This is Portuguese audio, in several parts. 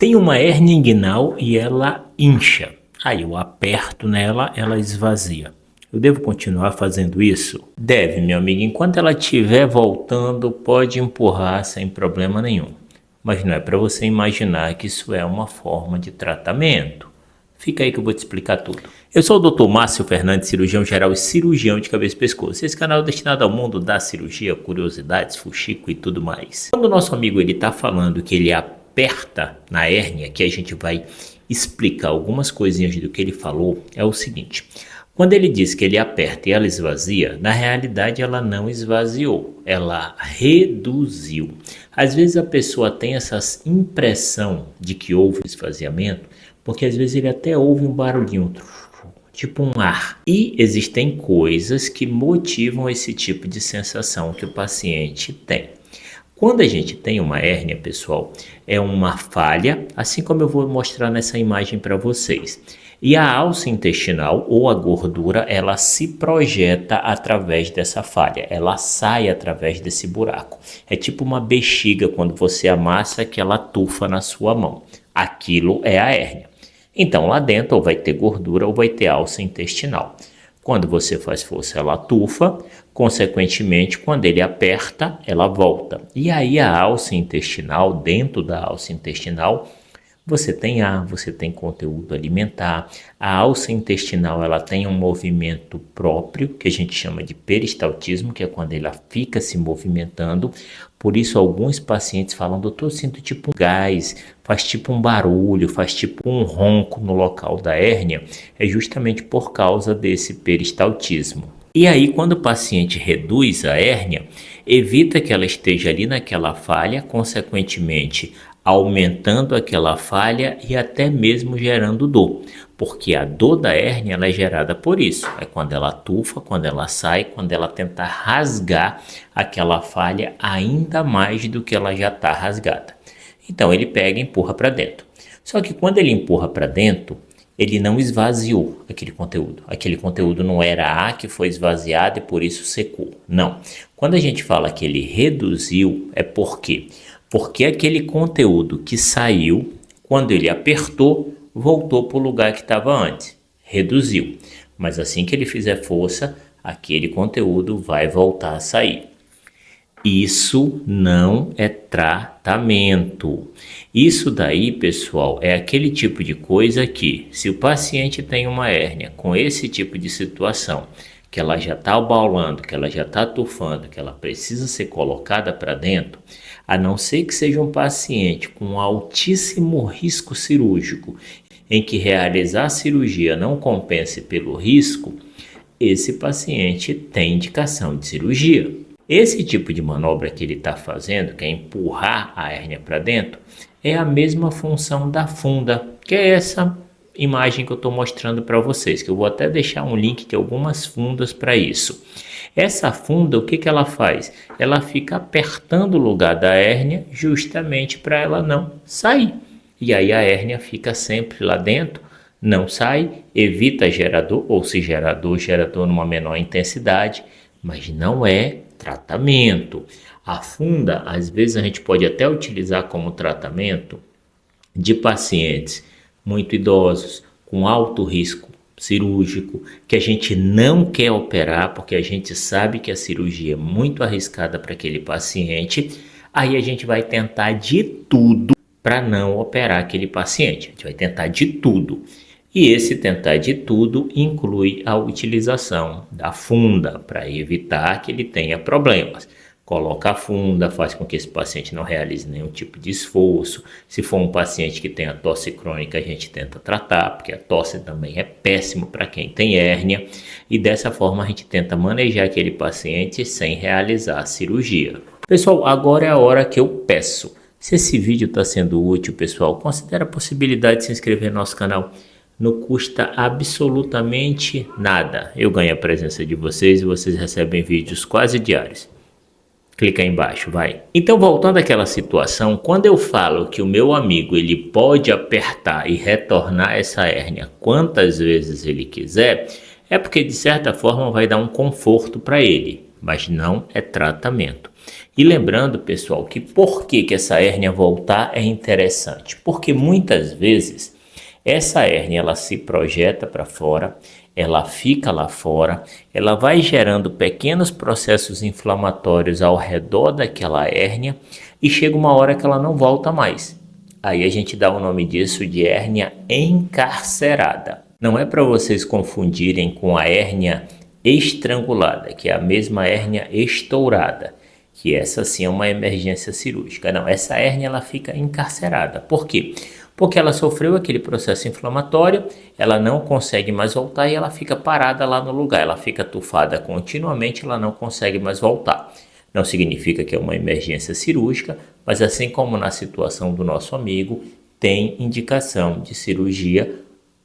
Tem uma hérnia inguinal e ela incha. Aí eu aperto nela, ela esvazia. Eu devo continuar fazendo isso? Deve, meu amigo. Enquanto ela estiver voltando, pode empurrar sem problema nenhum. Mas não é para você imaginar que isso é uma forma de tratamento. Fica aí que eu vou te explicar tudo. Eu sou o Dr. Márcio Fernandes, cirurgião geral e cirurgião de cabeça e pescoço. Esse canal é destinado ao mundo da cirurgia, curiosidades, fuxico e tudo mais. Quando o nosso amigo está falando que ele aperta na hérnia, que a gente vai explicar algumas coisinhas do que ele falou, é o seguinte. Quando ele diz que ele aperta e ela esvazia, na realidade ela não esvaziou, ela reduziu. Às vezes a pessoa tem essa impressão de que houve esvaziamento, porque às vezes ele até ouve um barulhinho, tipo um ar. E existem coisas que motivam esse tipo de sensação que o paciente tem. Quando a gente tem uma hérnia, pessoal, é uma falha, assim como eu vou mostrar nessa imagem para vocês. E a alça intestinal ou a gordura, ela se projeta através dessa falha, ela sai através desse buraco. É tipo uma bexiga quando você amassa que ela tufa na sua mão. Aquilo é a hérnia. Então lá dentro ou vai ter gordura ou vai ter alça intestinal. Quando você faz força, ela tufa, consequentemente, quando ele aperta, ela volta. E aí a alça intestinal, dentro da alça intestinal, você tem ar, você tem conteúdo alimentar. A alça intestinal, ela tem um movimento próprio, que a gente chama de peristaltismo, que é quando ela fica se movimentando. Por isso, alguns pacientes falam, doutor, eu sinto tipo um gás, faz tipo um barulho, faz tipo um ronco no local da hérnia. É justamente por causa desse peristaltismo. E aí, quando o paciente reduz a hérnia, evita que ela esteja ali naquela falha, consequentemente, aumentando aquela falha e até mesmo gerando dor, porque a dor da hérnia ela é gerada por isso, é quando ela tufa, quando ela sai, quando ela tenta rasgar aquela falha ainda mais do que ela já está rasgada. Então ele pega e empurra para dentro. Só que quando ele empurra para dentro, ele não esvaziou aquele conteúdo não era ar que foi esvaziado e por isso secou, não. Quando a gente fala que ele reduziu, é porque aquele conteúdo que saiu, quando ele apertou, voltou para o lugar que estava antes, reduziu. Mas assim que ele fizer força, aquele conteúdo vai voltar a sair. Isso não é tratamento. Isso daí, pessoal, é aquele tipo de coisa que, se o paciente tem uma hérnia com esse tipo de situação, que ela já está abaulando, que ela já está tufando, que ela precisa ser colocada para dentro, a não ser que seja um paciente com altíssimo risco cirúrgico, em que realizar a cirurgia não compense pelo risco, esse paciente tem indicação de cirurgia. Esse tipo de manobra que ele está fazendo, que é empurrar a hérnia para dentro, é a mesma função da funda, que é essa imagem que eu estou mostrando para vocês, que eu vou até deixar um link de algumas fundas para isso. Essa funda, o que ela faz? Ela fica apertando o lugar da hérnia justamente para ela não sair. E aí a hérnia fica sempre lá dentro, não sai, evita gerador, ou se gerador numa menor intensidade, mas não é tratamento. A funda, às vezes a gente pode até utilizar como tratamento de pacientes muito idosos, com alto risco cirúrgico, que a gente não quer operar porque a gente sabe que a cirurgia é muito arriscada para aquele paciente, aí a gente vai tentar de tudo para não operar aquele paciente, a gente vai tentar de tudo. E esse tentar de tudo inclui a utilização da funda para evitar que ele tenha problemas. Coloca a funda, faz com que esse paciente não realize nenhum tipo de esforço. Se for um paciente que tem a tosse crônica, a gente tenta tratar, porque a tosse também é péssimo para quem tem hérnia. E dessa forma a gente tenta manejar aquele paciente sem realizar a cirurgia. Pessoal, agora é a hora que eu peço. Se esse vídeo está sendo útil, pessoal, considere a possibilidade de se inscrever no nosso canal. Não custa absolutamente nada. Eu ganho a presença de vocês e vocês recebem vídeos quase diários. Clica aí embaixo, vai. Então, voltando àquela situação, quando eu falo que o meu amigo ele pode apertar e retornar essa hérnia quantas vezes ele quiser, é porque de certa forma vai dar um conforto para ele. mas não é tratamento. E lembrando, pessoal, que por que essa hérnia voltar é interessante? Porque muitas vezes essa hérnia ela se projeta para fora, ela fica lá fora, ela vai gerando pequenos processos inflamatórios ao redor daquela hérnia e chega uma hora que ela não volta mais. Aí a gente dá o nome disso de hérnia encarcerada. Não é para vocês confundirem com a hérnia estrangulada, que é a mesma hérnia estourada, que essa sim é uma emergência cirúrgica. Não, essa hérnia ela fica encarcerada. Por quê? Porque ela sofreu aquele processo inflamatório, ela não consegue mais voltar e ela fica parada lá no lugar, ela fica tufada continuamente, ela não consegue mais voltar. Não significa que é uma emergência cirúrgica, mas assim como na situação do nosso amigo, tem indicação de cirurgia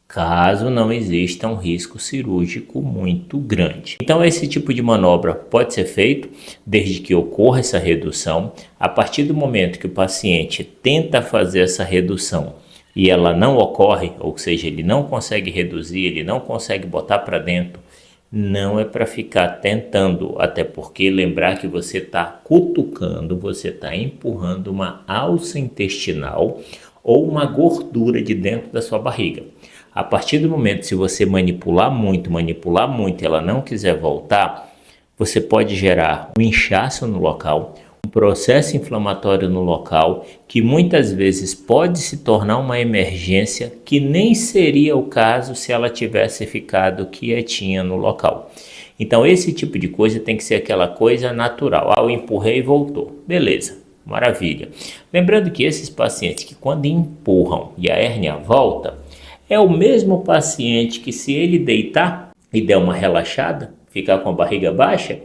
caso não exista um risco cirúrgico muito grande. Então esse tipo de manobra pode ser feito desde que ocorra essa redução. A partir do momento que o paciente tenta fazer essa redução e ela não ocorre, ou seja, ele não consegue reduzir, ele não consegue botar para dentro, não é para ficar tentando, até porque lembrar que você está cutucando, você está empurrando uma alça intestinal ou uma gordura de dentro da sua barriga. A partir do momento se você manipular muito, ela não quiser voltar, você pode gerar um inchaço no local, um processo inflamatório no local, que muitas vezes pode se tornar uma emergência, que nem seria o caso se ela tivesse ficado quietinha no local. Então esse tipo de coisa tem que ser aquela coisa natural. Eu empurrei e voltou. Beleza, maravilha. Lembrando que esses pacientes que quando empurram e a hérnia volta, é o mesmo paciente que se ele deitar e der uma relaxada, ficar com a barriga baixa,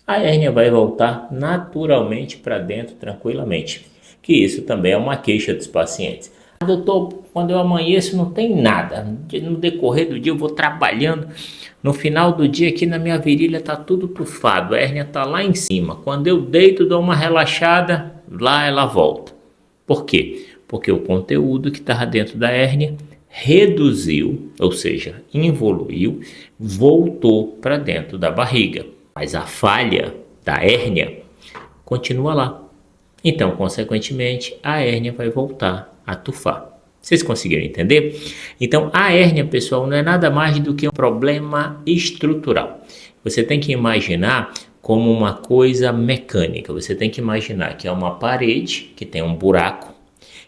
a hérnia vai voltar naturalmente para dentro tranquilamente. Que isso também é uma queixa dos pacientes. Doutor, quando eu amanheço não tem nada. No decorrer do dia eu vou trabalhando. No final do dia aqui na minha virilha está tudo tufado. A hérnia está lá em cima. Quando eu deito, dou uma relaxada, lá ela volta. Por quê? Porque o conteúdo que estava dentro da hérnia reduziu, ou seja, evoluiu, voltou para dentro da barriga. Mas a falha da hérnia continua lá. Então, consequentemente, a hérnia vai voltar a tufar. Vocês conseguiram entender? Então, a hérnia, pessoal, não é nada mais do que um problema estrutural. Você tem que imaginar como uma coisa mecânica. Você tem que imaginar que é uma parede que tem um buraco.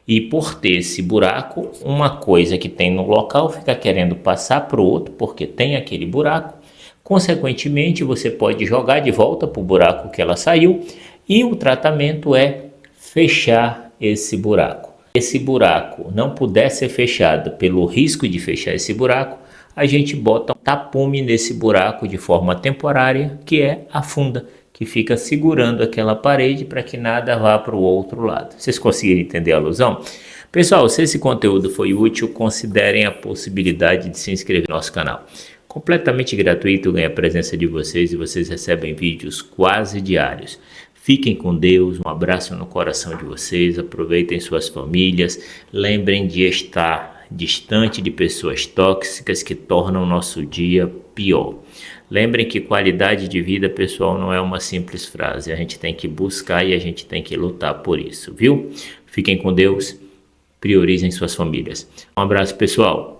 E por ter esse buraco, uma coisa que tem no local fica querendo passar para o outro, porque tem aquele buraco. Consequentemente, você pode jogar de volta para o buraco que ela saiu. E o tratamento é fechar esse buraco. Esse buraco não puder ser fechado pelo risco de fechar esse buraco, a gente bota um tapume nesse buraco de forma temporária, que é a funda, que fica segurando aquela parede para que nada vá para o outro lado. Vocês conseguiram entender a alusão? Pessoal, se esse conteúdo foi útil, considerem a possibilidade de se inscrever no nosso canal. Completamente gratuito, ganha a presença de vocês e vocês recebem vídeos quase diários. Fiquem com Deus, um abraço no coração de vocês, aproveitem suas famílias, lembrem de estar distante de pessoas tóxicas que tornam o nosso dia pior. Lembrem que qualidade de vida, pessoal, não é uma simples frase. A gente tem que buscar e a gente tem que lutar por isso, viu? Fiquem com Deus, priorizem suas famílias. Um abraço, pessoal.